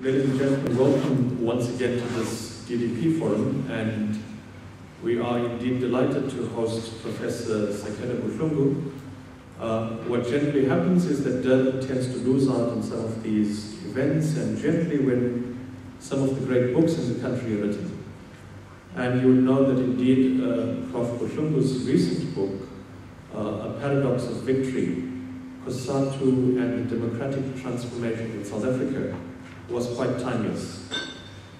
Ladies and gentlemen, welcome once again to this DDP forum, and we are indeed delighted to host Professor Buhlungu. What generally happens is that Durban tends to lose out on some of these events, and generally when some of the great books in the country are written. And you will know that indeed Prof. Buhlungu's recent book, A Paradox of Victory, COSATU and the Democratic Transformation in South Africa, was quite timeless.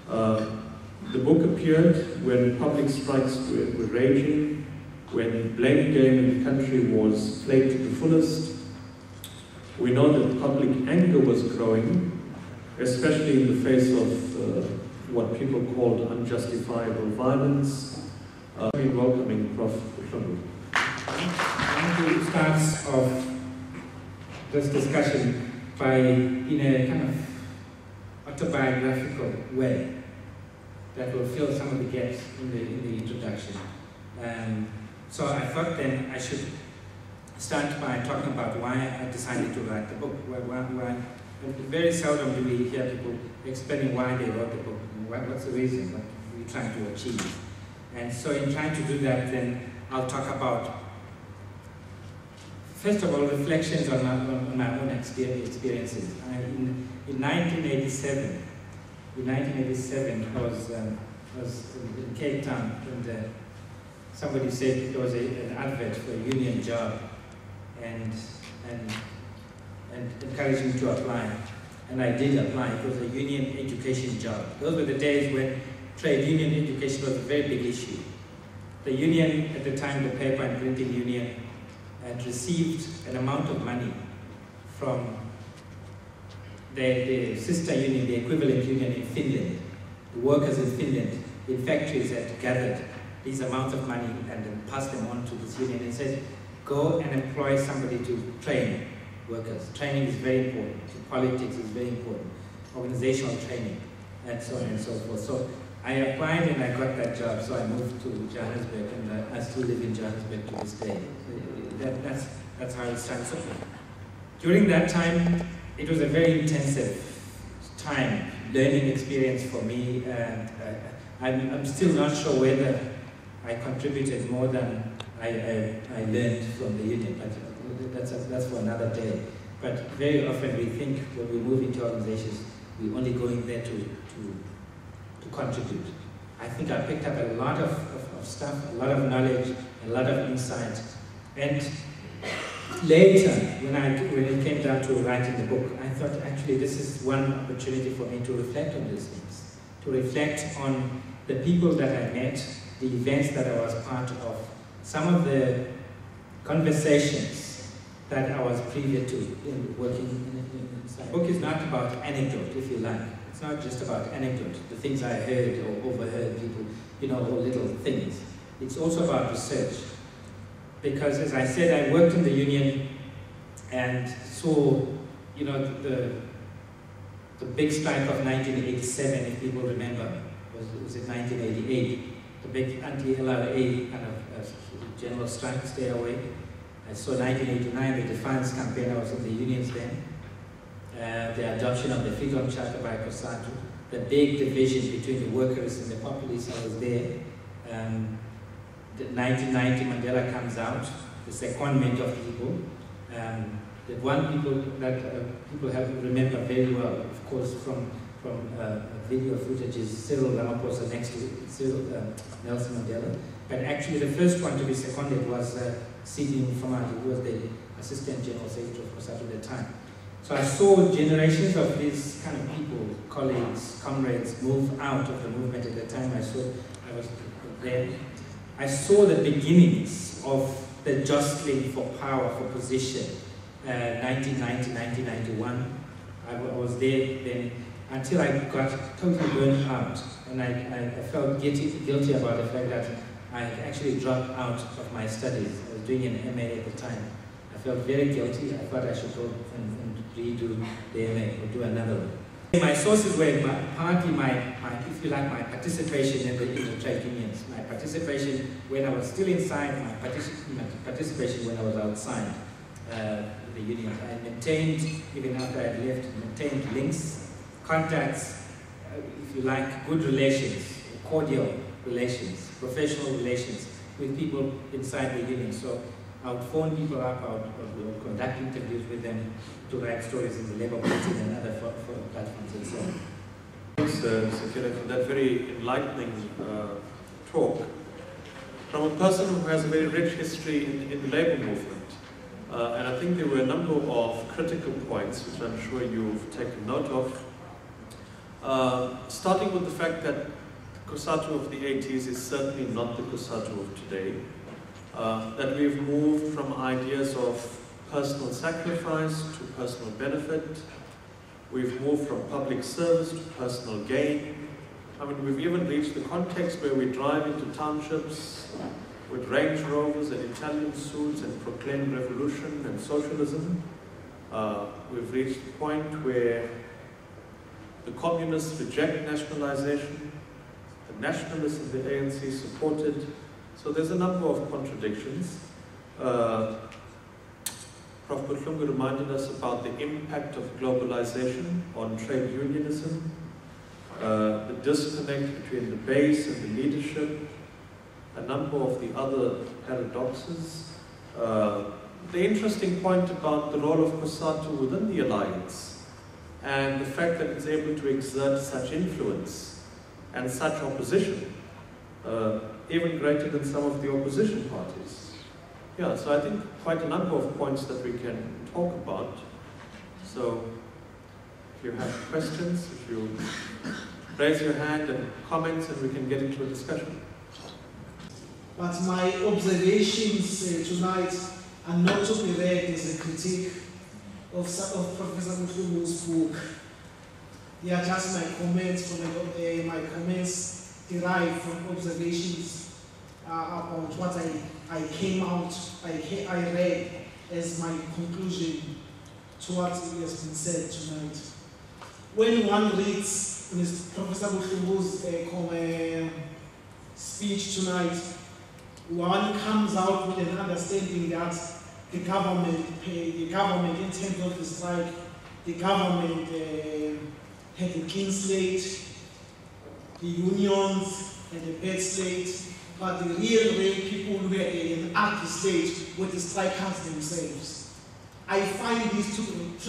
The book appeared when public strikes were raging, when blame game in the country was played to the fullest. We know that public anger was growing, especially in the face of what people called unjustifiable violence. Welcoming Prof. Buhlungu. I want to start off this discussion by, in a kind of autobiographical way that will fill some of the gaps in the introduction. So I thought then I should start by talking about why I decided to write the book. Why very seldom do we hear people explaining why they wrote the book, what's the reason, what we're trying to achieve. And so in trying to do that, then I'll talk about, first of all, reflections on my own experiences. In 1987, I was in Cape Town, and somebody said there was an advert for a union job, and encouraged me to apply. And I did apply. It was a union education job. Those were the days when trade union education was a very big issue. The union, at the time, the paper and printing union, had received an amount of money from the sister union, the equivalent union in Finland. The workers in Finland, in factories, had gathered these amounts of money and then passed them on to this union and said, go and employ somebody to train workers. Training is very important. Politics is very important. Organizational training, and so on and so forth. So I applied and I got that job, so I moved to Johannesburg, and I still live in Johannesburg to this day. That's how it starts. During that time, it was a very intensive time, learning experience for me, and I'm still not sure whether I contributed more than I learned from the union, but that's for another day. But very often we think when we move into organizations, we're only going there to contribute. I think I picked up a lot of stuff, a lot of knowledge, a lot of insight. And later, when it came down to writing the book, I thought actually this is one opportunity for me to reflect on these things, to reflect on the people that I met, the events that I was part of, some of the conversations that I was privy to in working inside. The book is not about anecdote, if you like. It's not just about anecdote, the things I heard or overheard people, or little things. It's also about research. Because as I said, I worked in the union and saw, the big strike of 1987, if people remember, was it 1988, the big anti-LRA kind of general strike, stay away. I saw 1989, the defiance campaign, I was in the unions then. The adoption of the Freedom Charter by COSATU, the big division between the workers and the populace, I was there. The 1990 Mandela comes out, the secondment of people. The one people that people have remember very well, of course, from video footage is Cyril Ramaphosa next to Nelson Mandela. But actually the first one to be seconded was C.D. Mufamadi, who was the Assistant General Secretary of COSATU at the time. So I saw generations of these kind of people, colleagues, comrades, move out of the movement at the time. I was there. I saw the beginnings of the jostling for power, for position, 1990, 1991. I was there then until I got totally burned out, and I felt guilty about the fact that I actually dropped out of my studies. I was doing an MA at the time. I felt very guilty. I thought I should go and redo the MA or do another one. My sources were partly if you like, my participation in the trade unions, my participation when I was still inside, my participation when I was outside the unions. I maintained, even after I left, maintained links contacts, if you like, good relations, cordial relations, professional relations with people inside the union. So I would phone people up, I would conduct interviews with them to write stories in the Labour Party and other platforms and so on. Thanks, Sekele, for that very enlightening talk. From a person who has a very rich history in the labour movement, and I think there were a number of critical points which I'm sure you've taken note of. Starting with the fact that the COSATU of the 80s is certainly not the COSATU of today. That we've moved from ideas of personal sacrifice to personal benefit. We've moved from public service to personal gain. I mean, we've even reached the context where we drive into townships with Range Rovers and Italian suits and proclaim revolution and socialism. We've reached the point where the communists reject nationalization, the nationalists of the ANC support it. So there's a number of contradictions. Prof. Buhlungu reminded us about the impact of globalization on trade unionism, the disconnect between the base and the leadership, a number of the other paradoxes. The interesting point about the role of COSATU within the alliance and the fact that it's able to exert such influence and such opposition, even greater than some of the opposition parties. Yeah, so I think quite a number of points that we can talk about. So if you have questions, if you raise your hand and comments, and we can get into a discussion. But my observations tonight are not to be read as a critique of Professor Buhlungu's book. They are just my comments from my comments derived from observations about what I read as my conclusion to what has been said tonight. When one reads Professor Buhlungu's speech tonight, one comes out with an understanding that the government, in terms of the strike, the government had a clean slate, the unions had a bad slate, but the real people who were in an ugly state were the strikers themselves. I find this to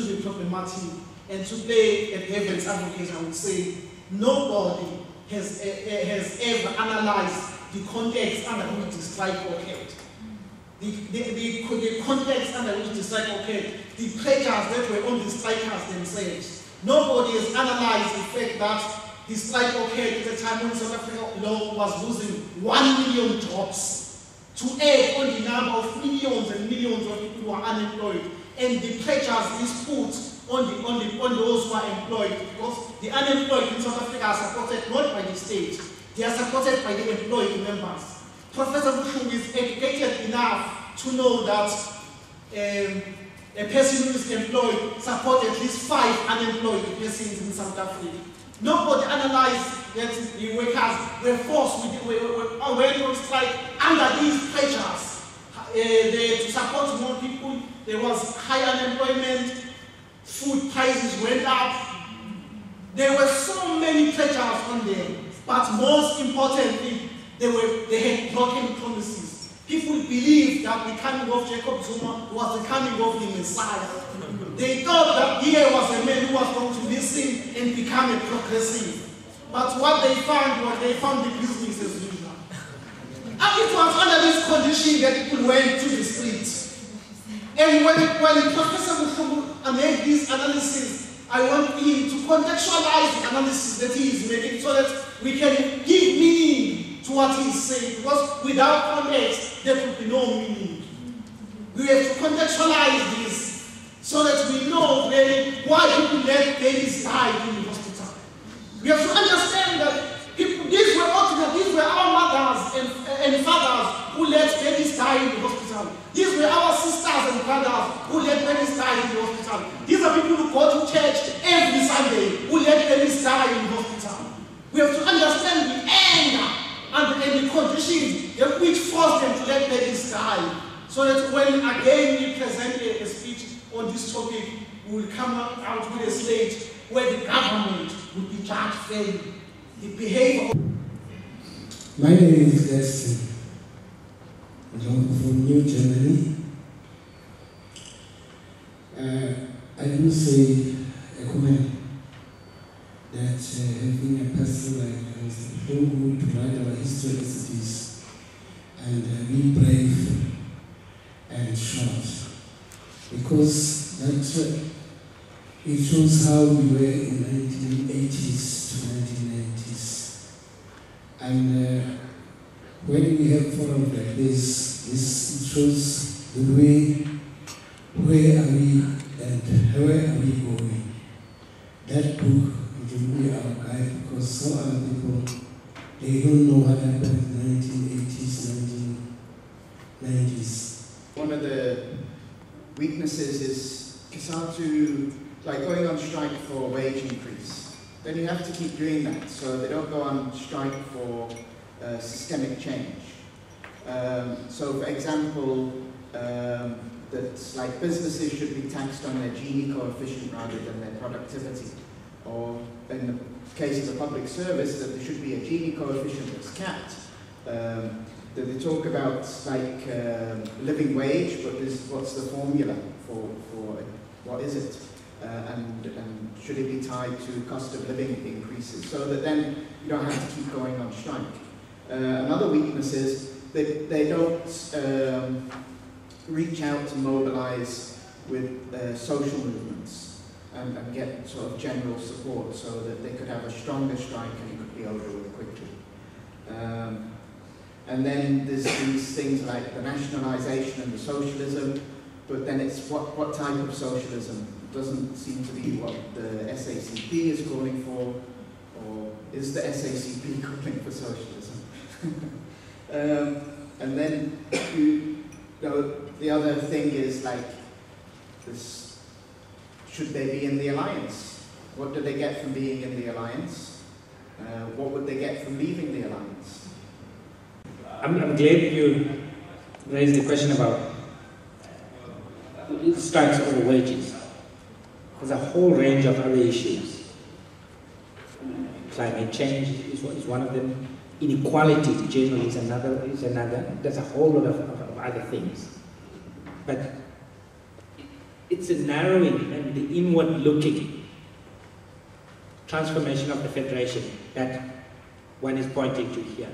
be problematic, and today at Heaven's Advocate I would say nobody has ever analyzed the context under which the strike occurred. The context under which the strike occurred, the pressures that were on the strikers themselves. Nobody has analyzed the fact that the strike occurred at a time when South Africa was losing 1 million jobs, to add on the number of millions and millions of people who are unemployed, and the pressures this put on those who are employed, because the unemployed in South Africa are supported not by the state, they are supported by the employed members. Professor Buhlungu is educated enough to know that a person who is employed supports at least 5 unemployed persons in South Africa. Nobody analyzed that the workers were forced were on strike under these pressures. To support more people, there was high unemployment, food prices went up. There were so many pressures on them, but most importantly, they had broken promises. People believed that the coming of Jacob Zuma was the coming of the Messiah. They thought that here was a man who was going to listen and become a progressive. But what they found was they found the business as usual. And it was under this condition that people went to the streets. And when Professor Buhlungu made this analysis, I want him to contextualize the analysis that he is making so that we can give meaning to what he is saying. Because without context, there will be no meaning. We have to contextualize this so that we know really why people let babies die in the hospital. We have to understand that these were our mothers and fathers who let babies die in the hospital. These were our sisters and brothers who let babies die in the hospital. These are people who go to church every Sunday who let babies die in the hospital. We have to understand the anger and the conditions which forced them to let babies die. So that when again we present a speech on this topic, we will come out with a slate where the government would be judged fairly. The behavior. My name is Destin. I'm from New Germany. I will say a comment that having a person like Mr. Buhlungu to write our historicities and be brave and short, because that it shows how we were in 1980s to 1990s. And when we have forums like this, it shows the way, where are we and where are we going. That book will be our guide, because some other people, they don't know what happened in the 1980s, 1990s. One of the weaknesses is COSATU, like going on strike for a wage increase. Then you have to keep doing that, so they don't go on strike for systemic change. So for example, that like businesses should be taxed on their Gini coefficient rather than their productivity. Or in the case of the public service, that there should be a Gini coefficient that's capped. That they talk about like living wage, but what's the formula for what is it? And should it be tied to cost of living increases, so that then you don't have to keep going on strike. Another weakness is that they don't reach out to mobilize with social movements and get sort of general support, so that they could have a stronger strike and it could be over with quickly. And then there's these things like the nationalization and the socialism, but then it's what type of socialism? It doesn't seem to be what the SACP is calling for, or is the SACP calling for socialism? And then the other thing is like this: should they be in the alliance? What do they get from being in the alliance? What would they get from leaving the alliance? I'm glad you raised the question about strikes over wages. There's a whole range of other issues. Climate change is one of them. Inequality generally is another. There's a whole lot of other things. But it's a narrowing and the inward-looking transformation of the Federation that one is pointing to here.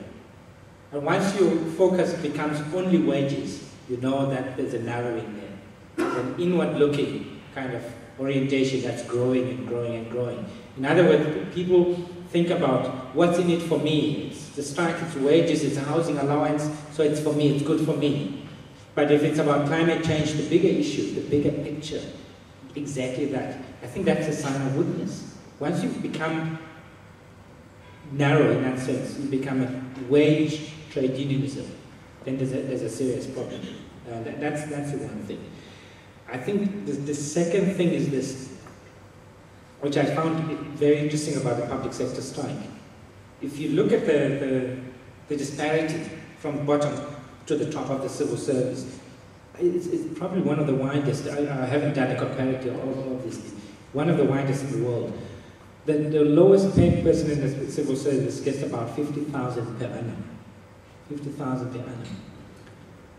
And once your focus becomes only wages, you know that there's a narrowing there. There's an inward-looking kind of orientation that's growing and growing and growing. In other words, people think about what's in it for me. It's the strike, it's wages, it's a housing allowance, so it's for me, it's good for me. But if it's about climate change, the bigger issue, the bigger picture, exactly that. I think that's a sign of weakness. Once you become narrow in that sense, you become a wage trade unionism, then there's a serious problem. That's the one thing. I think the second thing is this, which I found very interesting about the public sector strike. If you look at the disparity from bottom to the top of the civil service, it's probably one of the widest. I haven't done a comparative, obviously. One of the widest in the world. The lowest paid person in the civil service gets about 50,000 per annum. 50,000 per annum.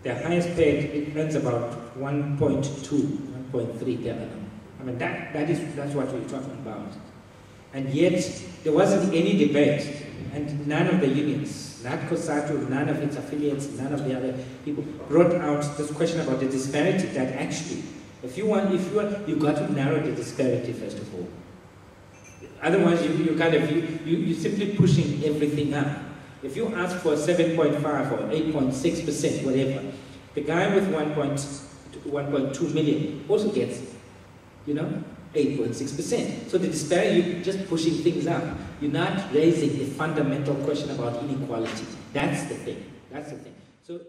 The highest paid, it earns about 1.2, 1.3 per annum. I mean, that's what we're talking about. And yet, there wasn't any debate, and none of the unions, not COSATU, none of its affiliates, none of the other people brought out this question about the disparity that actually, you've got to narrow the disparity first of all. Otherwise, you're simply pushing everything up. If you ask for 7.5 or 8.6%, whatever, the guy with 1.2 million also gets, 8.6%. So the disparity, you're just pushing things up. You're not raising a fundamental question about inequality. That's the thing. That's the thing. So